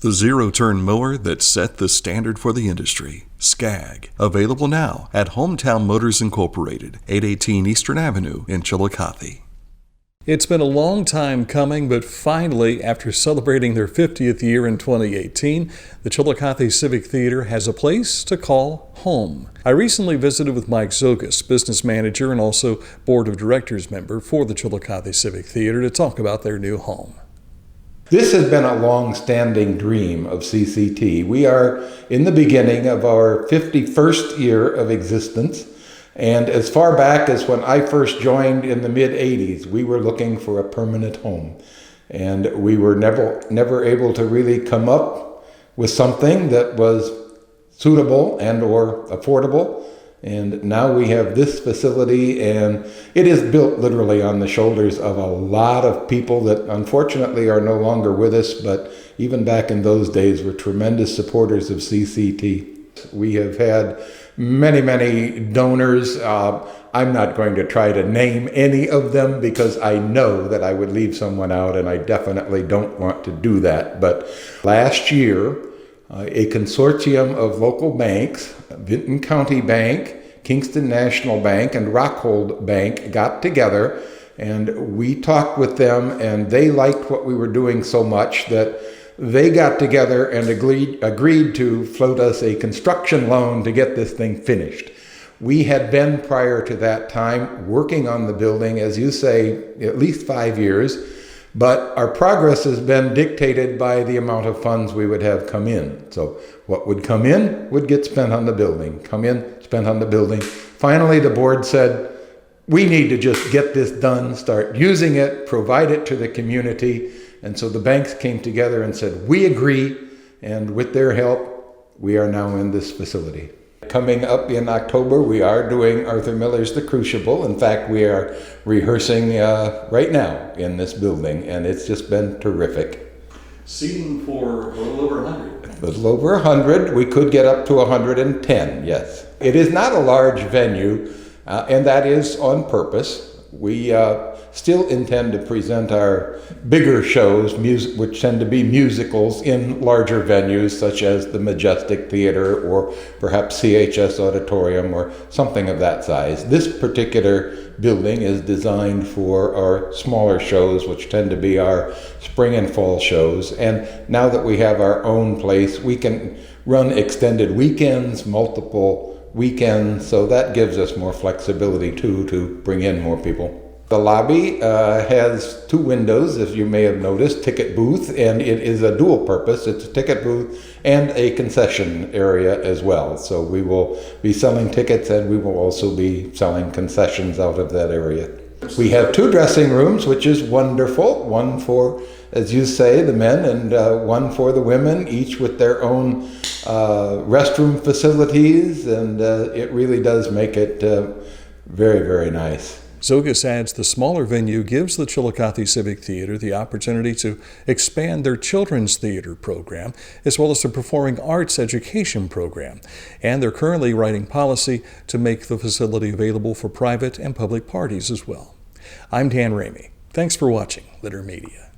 The zero-turn mower that set the standard for the industry, SCAG. Available now at Hometown Motors Incorporated, 818 Eastern Avenue in Chillicothe. It's been a long time coming, but finally, after celebrating their 50th year in 2018, the Chillicothe Civic Theater has a place to call home. I recently visited with Mike Ziogas, business manager and also board of directors member for the Chillicothe Civic Theater, to talk about their new home. This has been a long-standing dream of CCT. We are in the beginning of our 51st year of existence, and as far back as when I first joined in the mid-'80s, we were looking for a permanent home, and we were never able to really come up with something that was suitable and or affordable. And now we have this facility, and it is built literally on the shoulders of a lot of people that unfortunately are no longer with us, but even back in those days were tremendous supporters of CCT. We have had many donors. I'm not going to try to name any of them because I know that I would leave someone out, and I definitely don't want to do that. But last year, a consortium of local banks, Vinton County Bank, Kingston National Bank, and Rockhold Bank got together, and we talked with them, and they liked what we were doing so much that they got together and agreed to float us a construction loan to get this thing finished. We had been, prior to that time, working on the building, as you say, at least 5 years. But our progress has been dictated by the amount of funds we would have come in. So what would come in would get spent on the building. Come in, spent on the building. Finally, the board said, we need to just get this done, start using it, provide it to the community. And so the banks came together and said, we agree. And with their help, we are now in this facility. Coming up in October, we are doing Arthur Miller's The Crucible. In fact, we are rehearsing right now in this building, and it's just been terrific. Seating for a little over 100. A little over 100. We could get up to 110, yes. It is not a large venue, and that is on purpose. We still intend to present our bigger shows, which tend to be musicals, in larger venues such as the Majestic Theater or perhaps CHS Auditorium or something of that size. This particular building is designed for our smaller shows, which tend to be our spring and fall shows. And now that we have our own place, we can run extended weekends, multiple weekends, so that gives us more flexibility too to bring in more people. The lobby has 2 windows, as you may have noticed, ticket booth, and it is a dual purpose. It's a ticket booth and a concession area as well. So we will be selling tickets, and we will also be selling concessions out of that area. We have 2 dressing rooms, which is wonderful. One for, as you say, the men, and one for the women, each with their own restroom facilities, and it really does make it very nice. Ziogas adds the smaller venue gives the Chillicothe Civic Theater the opportunity to expand their children's theater program, as well as the performing arts education program. And they're currently writing policy to make the facility available for private and public parties as well. I'm Dan Ramey. Thanks for watching Litter Media.